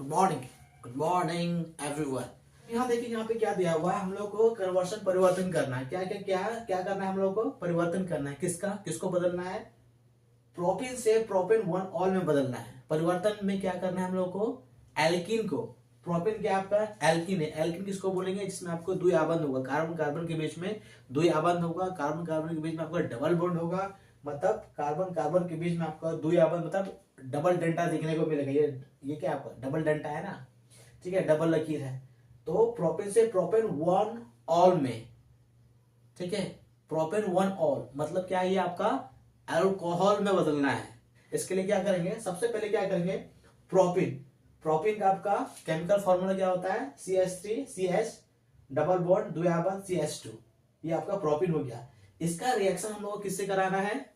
Good morning. Good morning everyone. यहाँ देखिए, यहाँ पे क्या दिया हुआ है, हम लोग को कन्वर्शन परिवर्तन करना है। क्या क्या क्या क्या करना है, हम लोग को परिवर्तन करना है। किसका किसको बदलना है? प्रोपेन से प्रोपेन वन ऑल में बदलना है। परिवर्तन में क्या करना है हम लोग को? एल्कीन को। प्रोपेन क्या आपका एल्कीन है। एल्कीन किसको बोलेंगे? जिसमें आपको द्वि आबंध होगा, कार्बन कार्बन के बीच में द्वि आबंध होगा, कार्बन कार्बन के बीच में आपका डबल बॉन्ड होगा। मतलब कार्बन कार्बन के बीच में आपका द्वि आबंध, मतलब डबल डेल्टा देखने को मिलेगा। ये क्या आपका डबल डेल्टा है ना, ठीक है, डबल लकीर है। तो प्रोपेन से प्रोपेन वन ऑल में, ठीक है, प्रोपेन वन ऑल मतलब क्या है, ये आपका अल्कोहल में बदलना है। इसके लिए क्या करेंगे? सबसे पहले क्या करेंगे? प्रोपिन। प्रोपिन का आपका केमिकल फॉर्मूला क्या होता है? CH3CH double bond द्विआबंध CH2। ये आपका प्रोपिन हो गया। इसका रिएक्शन हम लोग को किससे कराना है?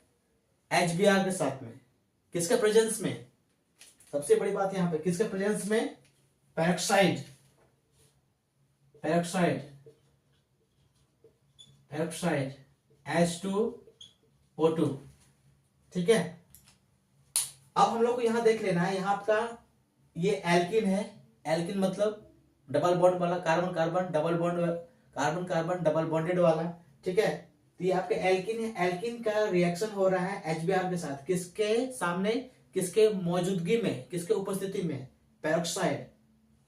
HBr के साथ में। किसके प्रेजेंस में? सबसे बड़ी बात यहाँ पे, किसके प्रेजेंस में? पेरोक्साइड। पेरोक्साइड पेरोक्साइड H2O2, ठीक है। अब हम लोग को यहां देख लेना है, यहाँ आपका ये एल्किन है। एल्किन मतलब डबल बॉन्ड वाला, carbon carbon double bond, carbon carbon double bonded वाला, ठीक है। तो ये आपके एल्किन है। एल्किन का रिएक्शन हो रहा है HBr के साथ। किसके सामने? किसके मौजूदगी में, किसके उपस्थिति में? पेरोक्साइड।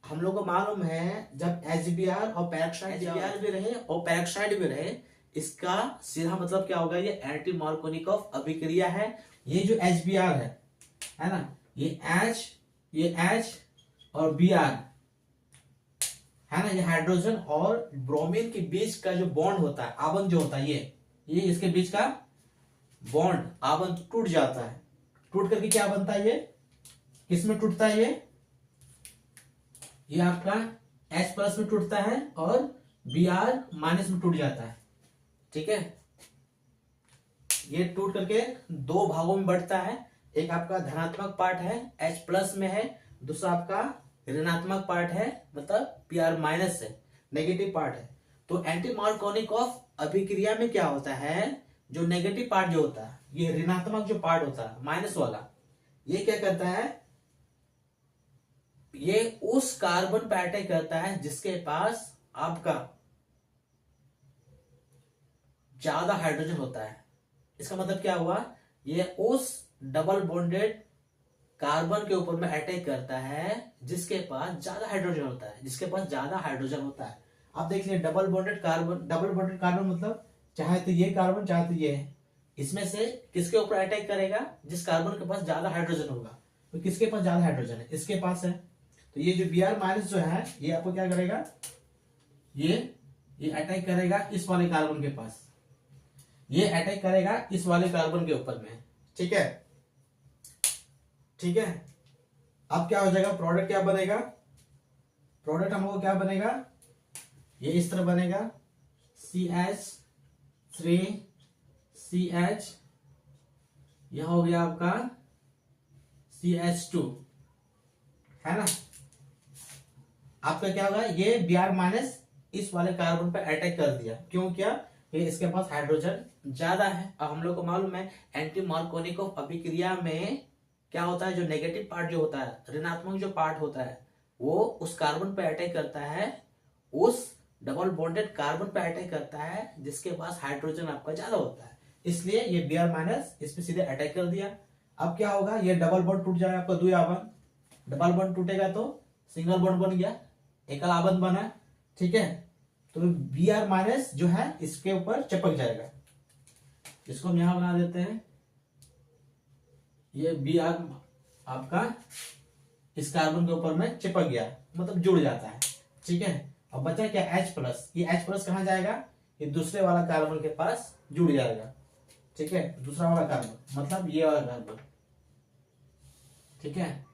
हम लोग को मालूम है, जब HBr और पेरोक्साइड, HBr भी रहे और पेरोक्साइड भी रहे, इसका सीधा मतलब क्या होगा? ये एंटी मार्कोनिकॉफ अभिक्रिया है। ये जो HBr है ना, ये H और Br है ना, ये हाइड्रोजन और ब्रोमीन के बीच का जो बॉन्ड होता है, आबंध जो होता है, ये इसके बीच का बॉन्ड आबंध टूट जाता है। टूट करके क्या बनता है? ये किसमें टूटता है? ये आपका H प्लस में टूटता है और Br माइनस में टूट जाता है, ठीक है। ये टूट करके दो भागों में बढ़ता है। एक आपका धनात्मक पार्ट है, H प्लस में है। दूसरा आपका ऋणात्मक पार्ट है, मतलब Br माइनस है, नेगेटिव पार्ट है। तो एंटी मार्कोनिकॉफ अभिक्रिया में क्या होता है? जो नेगेटिव पार्ट जो होता है, ये ऋणात्मक जो पार्ट होता है, माइनस वाला, ये क्या करता है? ये उस कार्बन पे अटैक करता है जिसके पास आपका ज्यादा हाइड्रोजन होता है। इसका मतलब क्या हुआ? ये उस डबल बॉन्डेड कार्बन के ऊपर में अटैक करता है जिसके पास ज्यादा हाइड्रोजन होता है, जिसके पास ज्यादा हाइड्रोजन होता है। आप देख लीजिए, double bonded carbon, double bonded carbon मतलब चाहे तो ये कार्बन चाहे तो ये है। इसमें से किसके ऊपर अटैक करेगा? जिस कार्बन के पास ज्यादा हाइड्रोजन होगा। तो किसके पास ज्यादा हाइड्रोजन है? इसके पास है। तो ये जो Br माइनस जो है, ये आपको क्या करेगा? ये अटैक करेगा इस वाले कार्बन के पास, ये अटैक करेगा इस वाले कार्बन के ऊपर में, ठीक है, ठीक है। अब क्या हो जाएगा? प्रोडक्ट क्या बनेगा? प्रोडक्ट हम लोग क्या बनेगा? ये इस तरह बनेगा, CH3CH, यह हो गया आपका CH2, है ना। आपका क्या होगा? ये Br माइनस इस वाले कार्बन पर अटैक कर दिया। क्यों किया? ये इसके पास हाइड्रोजन ज्यादा है। अब हम लोग को मालूम है, एंटी मार्कोनिकॉफ अभिक्रिया में क्या होता है? जो नेगेटिव पार्ट जो होता है, ऋणात्मक जो पार्ट होता है, वो उस कार्बन पे अटैक करता है, उस डबल बॉन्डेड कार्बन पे अटैक करता है जिसके पास हाइड्रोजन आपका ज्यादा होता है। इसलिए ये Br माइनस इस पे सीधे अटैक कर दिया। अब क्या होगा? ये डबल बॉन्ड टूट जाएगा आपका, द्वि आबंध। डबल बॉन्ड टूटेगा तो सिंगल बॉन्ड बन गया, एकल आबंध बना, ठीक है। तो Br माइनस जो है इसके ऊपर चिपक जाएगा। इसको हम यहां बना देते हैं। ये Br आपका इस कार्बन के ऊपर में चिपक गया, मतलब जुड़ जाता है, ठीक है। अब बचा क्या? H plus. ये H प्लस कहां जाएगा? ये दूसरे वाला कार्बन के पास जुड़ जाएगा, ठीक है। दूसरा वाला कार्बन मतलब ये वाला कार्बन, ठीक है।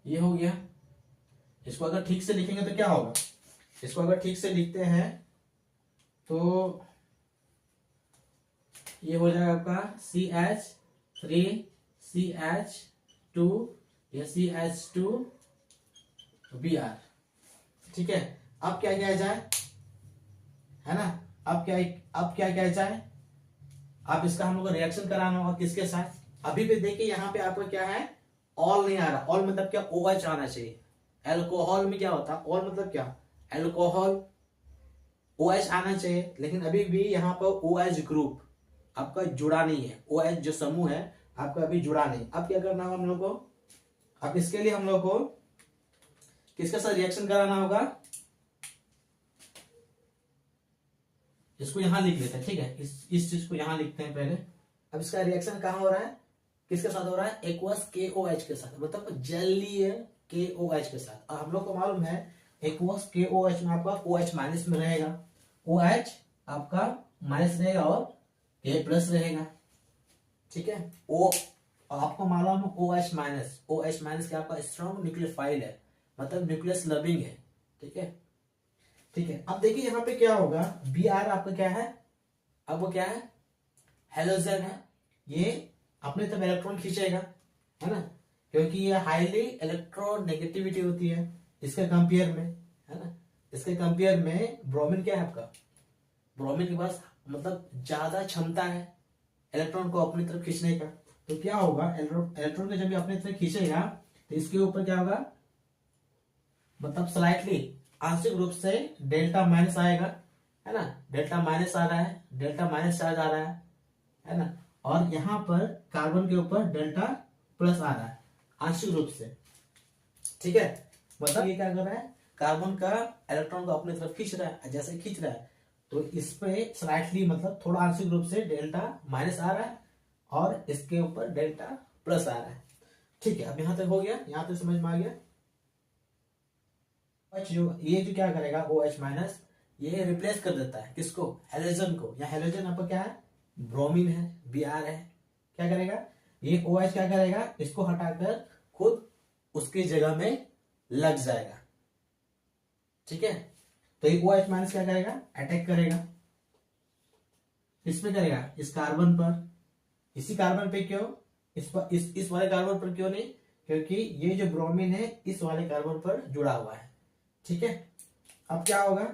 ये हो गया। इसको अगर ठीक से लिखेंगे तो क्या होगा? इसको अगर ठीक से लिखते हैं तो ये हो जाएगा आपका CH3CH2, या CH2Br, ठीक है। अब क्या किया जाए, है ना। अब क्या किया जाए? अब इसका हम लोग को रिएक्शन कराना होगा किसके साथ? अभी भी देखिए, यहाँ पे आपका क्या है? ऑल नहीं आ रहा, ऑल मतलब क्या, ओ एच आना चाहिए। एल्कोहल में क्या होता है, ऑल मतलब क्या, एल्कोहल, ओ एच आना चाहिए, लेकिन अभी भी यहाँ पर ओ एच ग्रुप आपका जुड़ा नहीं है, ओ एच जो समूह है आपका अभी जुड़ा नहीं। अब क्या करना होगा हम लोग को, अब इसके लिए हम लोग को किसके साथ रिएक्शन कराना होगा, इसको यहां लिख लेते हैं, ठीक है, इस चीज को यहां लिखते हैं पहले। अब इसका रिएक्शन कहां हो रहा है, किसके साथ हो रहा है, एक्वस KOH के साथ, मतलब जलीय KOH के साथ। और हम लोग को मालूम है एक्वस KOH में आपका OH माइनस में रहेगा, OH आपका माइनस रहेगा और K प्लस रहेगा, ठीक है। ओ आपको मालूम है OH माइनस क्या, आपका स्ट्रॉन्ग न्यूक्लियोफाइल है, मतलब न्यूक्लियस लविंग है, ठीक है, ठीक है। अब देखिए यहाँ पे क्या होगा, Br आपका क्या है, अब वो क्या है, हेलोजन है, ये अपने तरफ इलेक्ट्रॉन खींचेगा, है ना, क्योंकि ये हाईली इलेक्ट्रोनेगेटिविटी होती है इसके कंपेयर में, है ना। इसके कंपेयर में ब्रोमीन क्या है आपका, ब्रोमीन के पास मतलब ज्यादा क्षमता है इलेक्ट्रॉन को अपनी तरफ खींचने का। तो क्या होगा, इलेक्ट्रॉन को जब ये अपनी तरफ खींचेगा तो इसके ऊपर क्या होगा, मतलब स्लाइटली आंशिक रूप से डेल्टा माइनस आएगा, है ना, डेल्टा माइनस आ रहा है, डेल्टा माइनस चार्ज आ रहा है ना, और यहां पर कार्बन के ऊपर डेल्टा प्लस आ रहा है आंशिक रूप से, ठीक है। मतलब ये क्या कर रहा है, कार्बन का इलेक्ट्रॉन को अपनी तरफ खींच रहा है, जैसे खींच रहा है तो इस पे स्लाइटली मतलब थोड़ा आंशिक रूप से डेल्टा माइनस आ रहा है और इसके ऊपर डेल्टा प्लस आ रहा है, ठीक है। अब यहां तक हो गया, यहां तक समझ में आ गया। ये जो क्या करेगा OH माइनस, ये रिप्लेस कर देता है किसको, हेलोजन को। या हेलोजन आपका क्या है, ब्रोमीन है, Br है, क्या करेगा, ये OH क्या करेगा, इसको हटाकर खुद उसकी जगह में लग जाएगा, ठीक है। तो ये OH माइनस क्या करेगा, अटैक करेगा, किस पे करेगा, इस कार्बन पर, इसी कार्बन पे क्यों, इस पर, इस वाले कार्बन पर क्यों नहीं, क्योंकि ये जो ब्रोमीन है इस वाले कार्बन पर जुड़ा हुआ है, ठीक है। अब क्या होगा,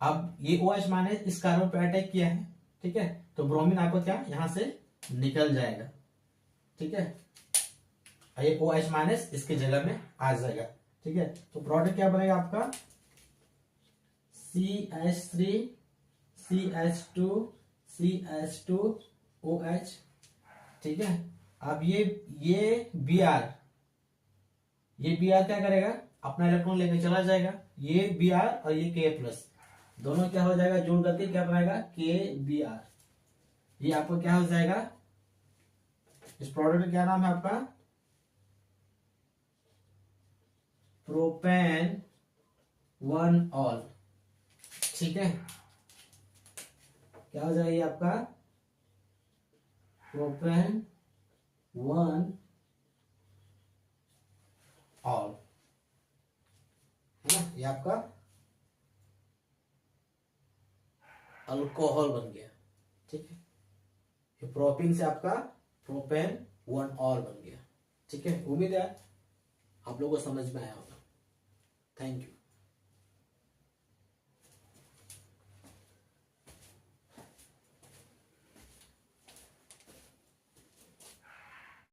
अब ये OH माइनस इस कार्बन पर अटैक किया है, ठीक है, तो ब्रोमीन आपको क्या यहां से निकल जाएगा, ठीक है, ये OH माइनस इसके जगह में आ जाएगा, ठीक है। तो प्रोडक्ट क्या बनेगा आपका, CH3 CH2 CH2OH, ठीक है। अब ये Br, ये Br क्या करेगा, अपना इलेक्ट्रॉन लेकर चला जाएगा, ये Br और ये K प्लस दोनों क्या हो जाएगा, जोड़ करके क्या बनाएगा, KBr, ये आपको क्या हो जाएगा, इस प्रोडक्ट का क्या नाम है आपका, प्रोपेन 1 ऑल, ठीक है। क्या हो जाएगा ये आपका, प्रोपेन 1 ऑल, है ना, ये आपका अल्कोहल बन गया, ठीक है। ये प्रोपीन से आपका प्रोपेन 1 ऑल बन गया, ठीक है। उम्मीद है आप लोगों को समझ में आया होगा। Thank you.